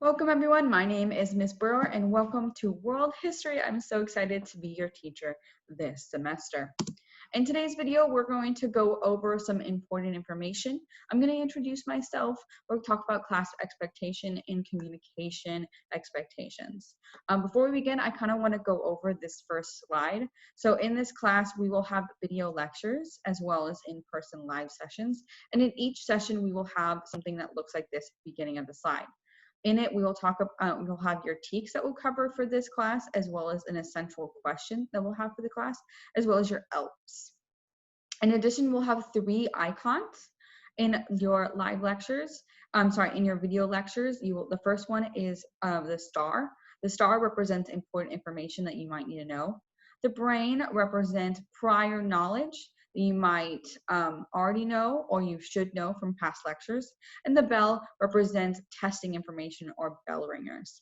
Welcome everyone, my name is Ms. Brewer and welcome to World History. I'm so excited to be your teacher this semester. In today's video, we're going to go over some important information. I'm going to introduce myself. We'll talk about class expectation and communication expectations. Before we begin, I kind of want to go over this first slide. So in this class, we will have video lectures as well as in-person live sessions. And in each session, we will have something that looks like this at the beginning of the slide. In it, we will we'll have your TEKs that we'll cover for this class, as well as an essential question that we'll have for the class, as well as your ELPs. In addition, we'll have 3 icons in your live lectures. In your video lectures. The first one is the star. The star represents important information that you might need to know. The brain represents prior knowledge that you might already know or you should know from past lectures. And the bell represents testing information or bell ringers.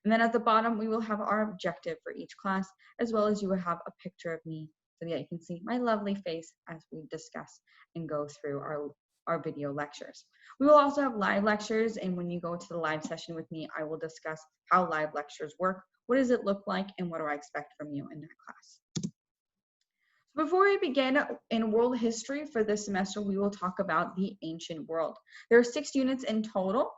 And then at the bottom, we will have our objective for each class, as well as you will have a picture of me so that you can see my lovely face as we discuss and go through our video lectures. We will also have live lectures, and when you go to the live session with me, I will discuss how live lectures work, what does it look like, and what do I expect from you in that class. Before we begin in world history for this semester, we will talk about the ancient world. There are 6 units in total.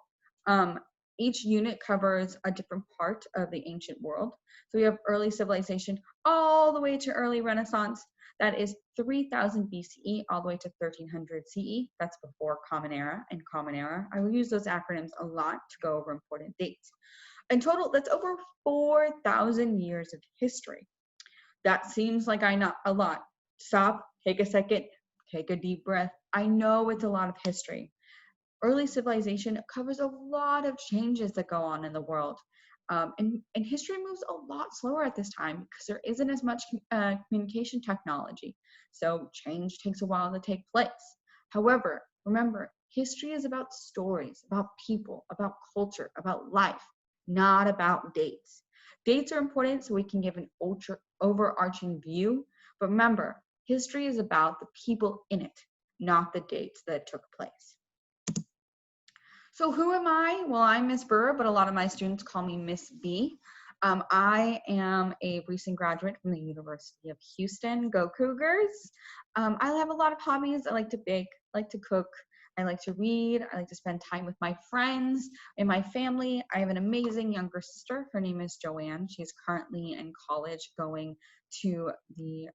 Each unit covers a different part of the ancient world. So we have early civilization all the way to early Renaissance. That is 3000 BCE all the way to 1300 CE. That's before Common Era and Common Era. I will use those acronyms a lot to go over important dates. In total, that's over 4,000 years of history. That seems like I know a lot. Stop, take a second, take a deep breath. I know it's a lot of history. Early civilization covers a lot of changes that go on in the world. And history moves a lot slower at this time because there isn't as much communication technology. So change takes a while to take place. However, remember, history is about stories, about people, about culture, about life, not about dates. Dates are important so we can give an overarching view, but remember, history is about the people in it, not the dates that took place. So who am I? Well, I'm Ms. Brewer, but a lot of my students call me Miss B. I am a recent graduate from the University of Houston. Go Cougars. I have a lot of hobbies. I like to bake, I like to cook, I like to read, I like to spend time with my friends and my family. I have an amazing younger sister. Her name is Joanne. She's currently in college going to the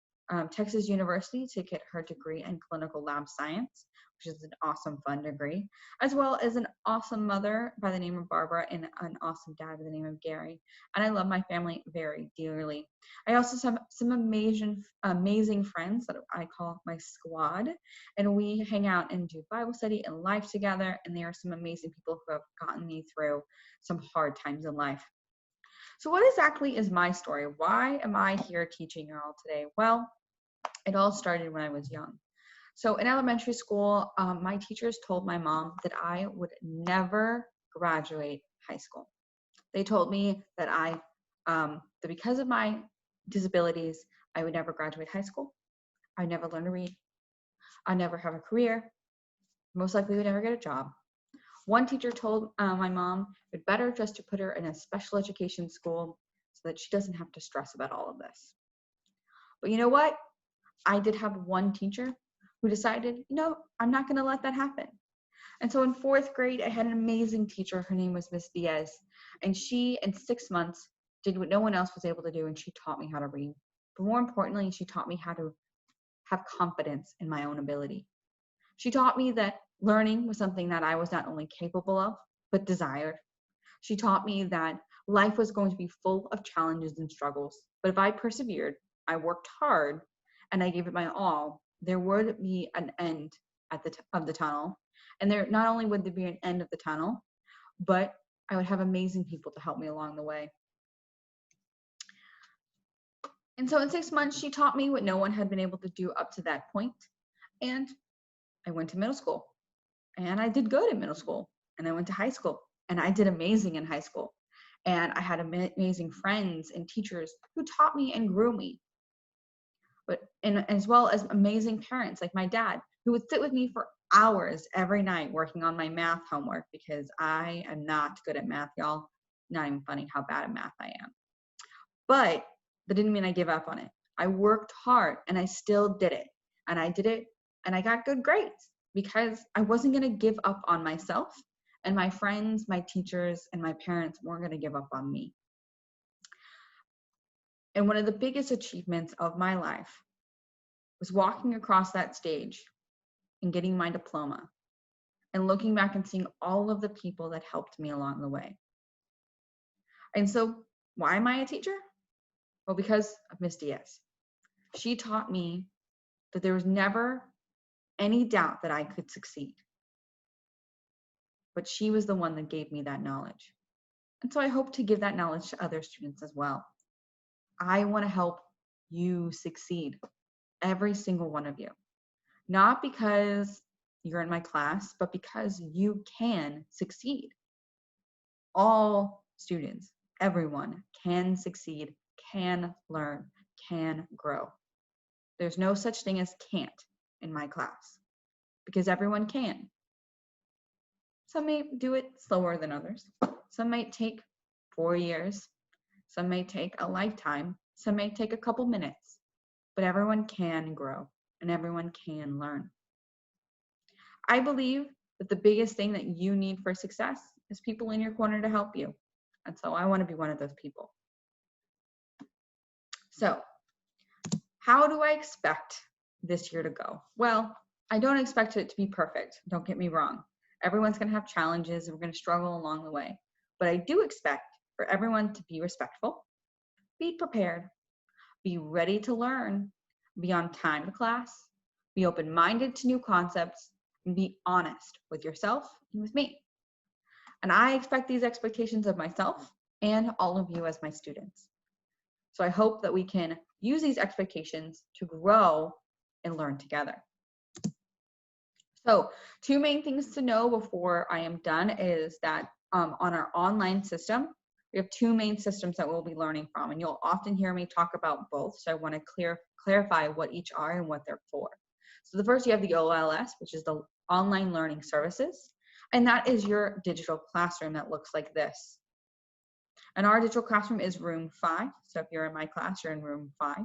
Texas University to get her degree in clinical lab science, which is an awesome, fun degree, as well as an awesome mother by the name of Barbara and an awesome dad by the name of Gary. And I love my family very dearly. I also have some amazing friends that I call my squad, and we hang out and do Bible study and life together, and they are some amazing people who have gotten me through some hard times in life. So what exactly is my story? Why am I here teaching you all today? Well, it all started when I was young. So in elementary school, my teachers told my mom that I would never graduate high school. They told me that that because of my disabilities, I would never graduate high school. I'd never learn to read. I'd never have a career. Most likely would never get a job. One teacher told my mom it better just to put her in a special education school so that she doesn't have to stress about all of this. But you know what? I did have one teacher who decided, I'm not going to let that happen. And so in 4th grade, I had an amazing teacher. Her name was Miss Diaz. And she, in 6 months, did what no one else was able to do, and she taught me how to read. But more importantly, she taught me how to have confidence in my own ability. She taught me that learning was something that I was not only capable of, but desired. She taught me that life was going to be full of challenges and struggles. But if I persevered, I worked hard, and I gave it my all, there would be an end of the tunnel. And there not only would there be an end of the tunnel, but I would have amazing people to help me along the way. And so in 6 months, she taught me what no one had been able to do up to that point. And I went to middle school, and I did good in middle school. And I went to high school, and I did amazing in high school. And I had amazing friends and teachers who taught me and grew me. And as well as amazing parents like my dad, who would sit with me for hours every night working on my math homework because I am not good at math, y'all. Not even funny how bad at math I am. But that didn't mean I gave up on it. I worked hard and I still did it. And I did it and I got good grades because I wasn't going to give up on myself. And my friends, my teachers, and my parents weren't going to give up on me. And one of the biggest achievements of my life was walking across that stage and getting my diploma and looking back and seeing all of the people that helped me along the way. And so why am I a teacher? Well, because of Miss Diaz. She taught me that there was never any doubt that I could succeed. But she was the one that gave me that knowledge. And so I hope to give that knowledge to other students as well. I want to help you succeed, every single one of you. Not because you're in my class, but because you can succeed. All students, everyone can succeed, can learn, can grow. There's no such thing as can't in my class because everyone can. Some may do it slower than others. Some might take 4 years. Some may take a lifetime. Some may take a couple minutes. But everyone can grow and everyone can learn. I believe that the biggest thing that you need for success is people in your corner to help you. And so I want to be one of those people. So, how do I expect this year to go? Well, I don't expect it to be perfect. Don't get me wrong. Everyone's going to have challenges and we're going to struggle along the way. But I do expect for everyone to be respectful, be prepared, be ready to learn, be on time to class, be open-minded to new concepts, and be honest with yourself and with me. And I expect these expectations of myself and all of you as my students. So I hope that we can use these expectations to grow and learn together. So 2 main things to know before I am done is that on our online system, we have 2 main systems that we'll be learning from, and you'll often hear me talk about both. So I want to clarify what each are and what they're for. So the first, you have the OLS, which is the Online Learning Services, and that is your digital classroom that looks like this. And our digital classroom is room 5. So if you're in my class, you're in room 5.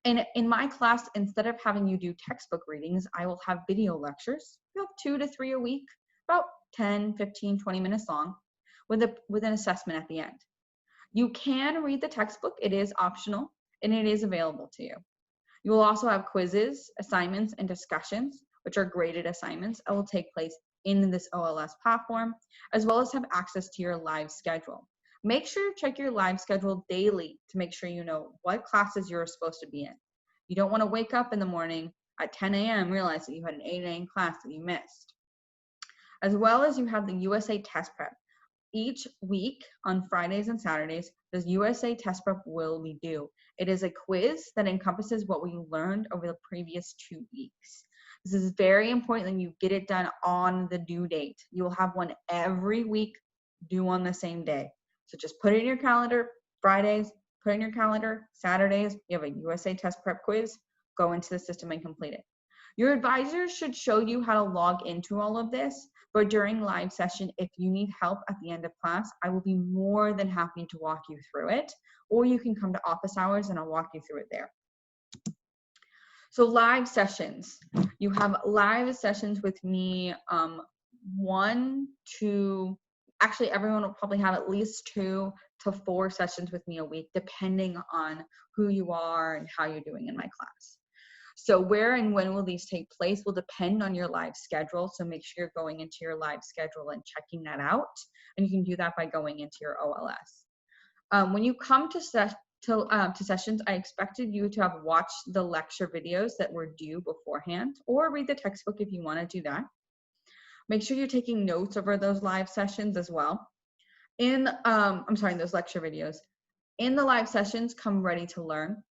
And in my class, instead of having you do textbook readings, I will have video lectures. We have 2 to 3 a week, about 10, 15, 20 minutes long, with an assessment at the end. You can read the textbook. It is optional, and it is available to you. You will also have quizzes, assignments, and discussions, which are graded assignments that will take place in this OLS platform, as well as have access to your live schedule. Make sure to check your live schedule daily to make sure you know what classes you're supposed to be in. You don't want to wake up in the morning at 10 a.m. realize that you had an 8 a.m. class that you missed. As well as you have the USA Test Prep. Each week on Fridays and Saturdays, the USA Test Prep will be due. It is a quiz that encompasses what we learned over the previous 2 weeks. This is very important that you get it done on the due date. You will have one every week due on the same day. So just put it in your calendar, Fridays, put it in your calendar, Saturdays, you have a USA Test Prep quiz, go into the system and complete it. Your advisor should show you how to log into all of this, but during live session, if you need help at the end of class, I will be more than happy to walk you through it, or you can come to office hours and I'll walk you through it there. So live sessions, you have live sessions with me, 1 to, actually everyone will probably have at least 2 to 4 sessions with me a week, depending on who you are and how you're doing in my class. So where and when will these take place will depend on your live schedule. So make sure you're going into your live schedule and checking that out. And you can do that by going into your OLS. When you come to sessions, I expected you to have watched the lecture videos that were due beforehand, or read the textbook if you want to do that. Make sure you're taking notes over those live sessions as well. Those lecture videos. In the live sessions, come ready to learn,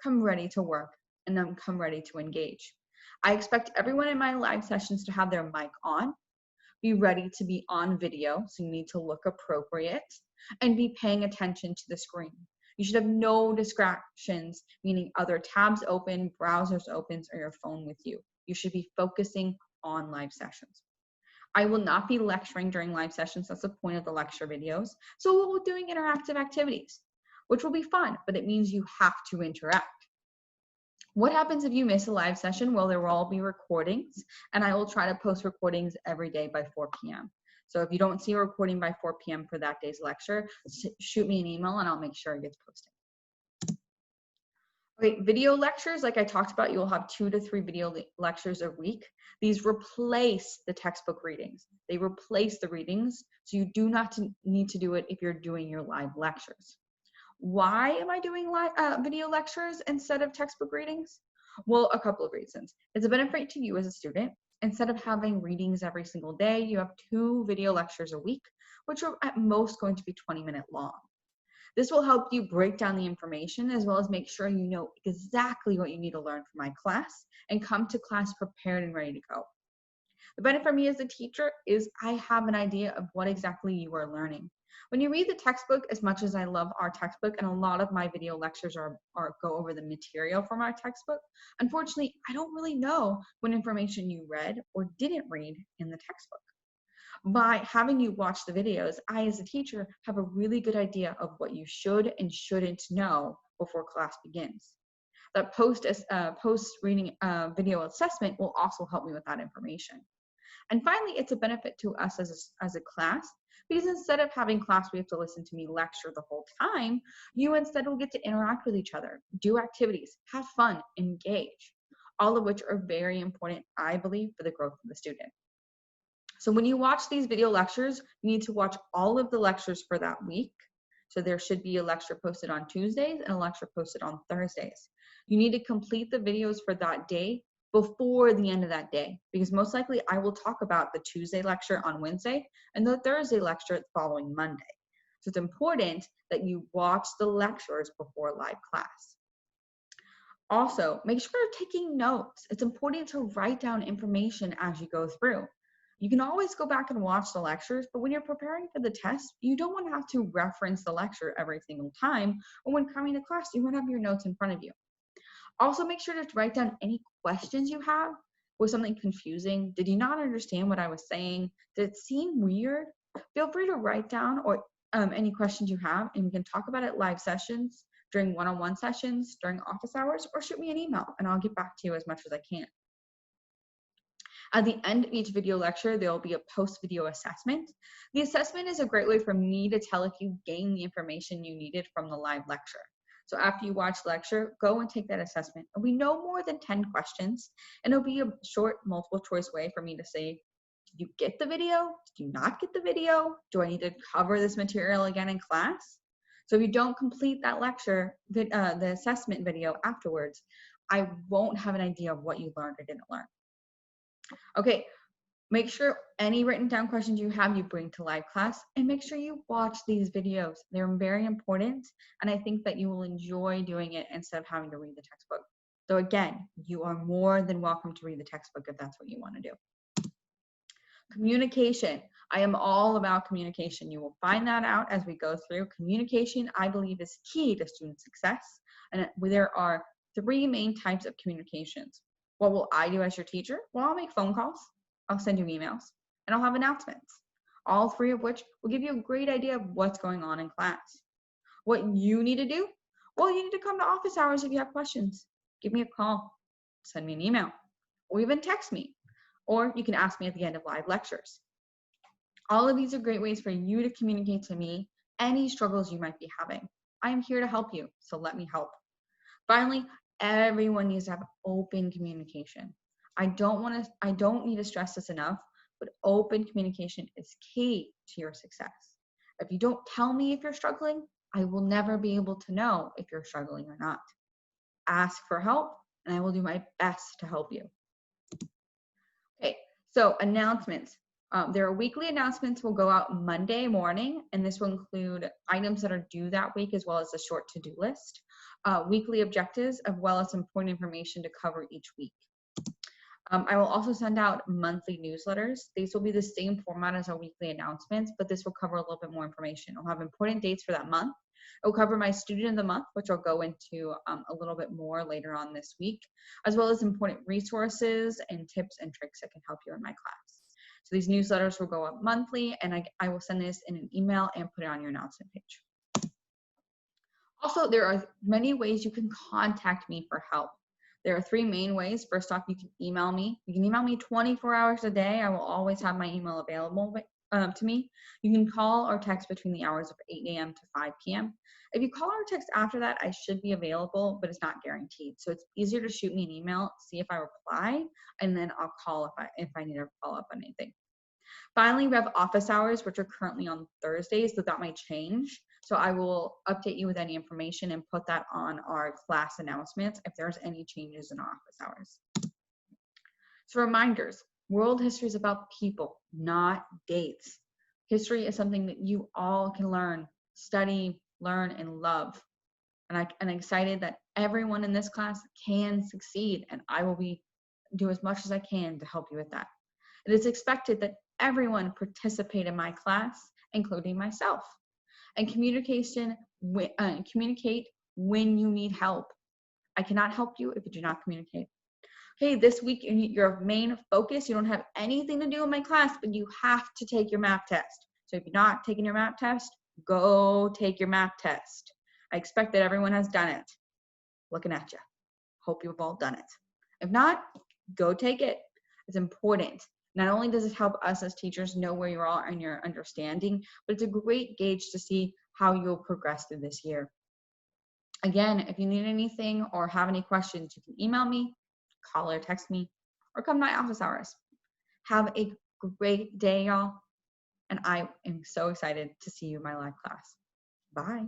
come ready to work, and then come ready to engage. I expect everyone in my live sessions to have their mic on, be ready to be on video, so you need to look appropriate, and be paying attention to the screen. You should have no distractions, meaning other tabs open, browsers open, or your phone with you. You should be focusing on live sessions. I will not be lecturing during live sessions. That's the point of the lecture videos. So we'll be doing interactive activities, which will be fun, but it means you have to interact. What happens if you miss a live session? Well, there will all be recordings, and I will try to post recordings every day by 4 p.m. So if you don't see a recording by 4 p.m. for that day's lecture, shoot me an email and I'll make sure it gets posted. Okay, video lectures, like I talked about, you'll have 2 to 3 video lectures a week. These replace the textbook readings. They replace the readings, so you do not need to do it if you're doing your live lectures. Why am I doing video lectures instead of textbook readings? Well, a couple of reasons. It's a benefit to you as a student. Instead of having readings every single day, you have 2 video lectures a week, which are at most going to be 20-minute long. This will help you break down the information as well as make sure you know exactly what you need to learn from my class and come to class prepared and ready to go. The benefit for me as a teacher is I have an idea of what exactly you are learning. When you read the textbook, as much as I love our textbook, and a lot of my video lectures are go over the material from our textbook, unfortunately, I don't really know what information you read or didn't read in the textbook. By having you watch the videos, I, as a teacher, have a really good idea of what you should and shouldn't know before class begins. That post-reading video assessment will also help me with that information. And finally, it's a benefit to us as a class, because instead of having class, we have to listen to me lecture the whole time, you instead will get to interact with each other, do activities, have fun, engage, all of which are very important, I believe, for the growth of the student. So when you watch these video lectures, you need to watch all of the lectures for that week. So there should be a lecture posted on Tuesdays and a lecture posted on Thursdays. You need to complete the videos for that day before the end of that day, because most likely I will talk about the Tuesday lecture on Wednesday and the Thursday lecture the following Monday. So it's important that you watch the lectures before live class. Also, make sure you're taking notes. It's important to write down information as you go through. You can always go back and watch the lectures, but when you're preparing for the test, you don't want to have to reference the lecture every single time, or when coming to class, you want to have your notes in front of you. Also, make sure to write down any questions you have. Was something confusing? Did you not understand what I was saying? Did it seem weird? Feel free to write down or any questions you have, and we can talk about it live sessions, during one-on-one sessions, during office hours, or shoot me an email, and I'll get back to you as much as I can. At the end of each video lecture, there will be a post-video assessment. The assessment is a great way for me to tell if you gained the information you needed from the live lecture. So after you watch the lecture, go and take that assessment. It'll be no more than 10 questions, and it'll be a short multiple choice way for me to say, did you get the video? Did you not get the video? Do I need to cover this material again in class? So if you don't complete that lecture, the assessment video afterwards, I won't have an idea of what you learned or didn't learn. Okay, make sure any written down questions you have, you bring to live class, and make sure you watch these videos. They're very important, and I think that you will enjoy doing it instead of having to read the textbook. So again, you are more than welcome to read the textbook if that's what you want to do. Communication. I am all about communication. You will find that out as we go through. Communication, I believe, is key to student success, and there are 3 main types of communications. What will I do as your teacher? Well, I'll make phone calls, I'll send you emails, and I'll have announcements, all 3 of which will give you a great idea of what's going on in class. What you need to do? Well, you need to come to office hours if you have questions. Give me a call, send me an email, or even text me, or you can ask me at the end of live lectures. All of these are great ways for you to communicate to me any struggles you might be having. I am here to help you, so let me help. Finally, everyone needs to have open communication. I don't need to stress this enough, but open communication is key to your success. If you don't tell me if you're struggling, I will never be able to know if you're struggling or not. Ask for help, and I will do my best to help you. Okay, so announcements. There are weekly announcements will go out Monday morning, and this will include items that are due that week as well as a short to-do list, weekly objectives, as well as important information to cover each week. I will also send out monthly newsletters. These will be the same format as our weekly announcements, but this will cover a little bit more information. I'll have important dates for that month. It will cover my student of the month, which I'll go into a little bit more later on this week, as well as important resources and tips and tricks that can help you in my class. So these newsletters will go up monthly, and I will send this in an email and put it on your announcement page. Also, there are many ways you can contact me for help. There are three main ways. First off, you can email me. You can email me 24 hours a day. I will always have my email available to me. You can call or text between the hours of 8 a.m. to 5 p.m. If you call or text after that, I should be available, but it's not guaranteed. So it's easier to shoot me an email, see if I reply, and then I'll call if I need to follow up on anything. Finally, we have office hours, which are currently on Thursdays, but that might change. So I will update you with any information and put that on our class announcements if there's any changes in our office hours. So reminders, world history is about people, not dates. History is something that you all can learn, study, learn, and love. And I'm excited that everyone in this class can succeed, and I will do as much as I can to help you with that. It is expected that everyone participate in my class, including myself. And communicate when you need help. I cannot help you if you do not communicate. Okay, this week your main focus, you don't have anything to do in my class, but you have to take your math test. So if you're not taking your math test, go take your math test. I expect that everyone has done it. Looking at you. Hope you've all done it. If not, go take it. It's important. Not only does it help us as teachers know where you are in your understanding, but it's a great gauge to see how you'll progress through this year. Again, if you need anything or have any questions, you can email me, call or text me, or come to my office hours. Have a great day, y'all. And I am so excited to see you in my live class. Bye.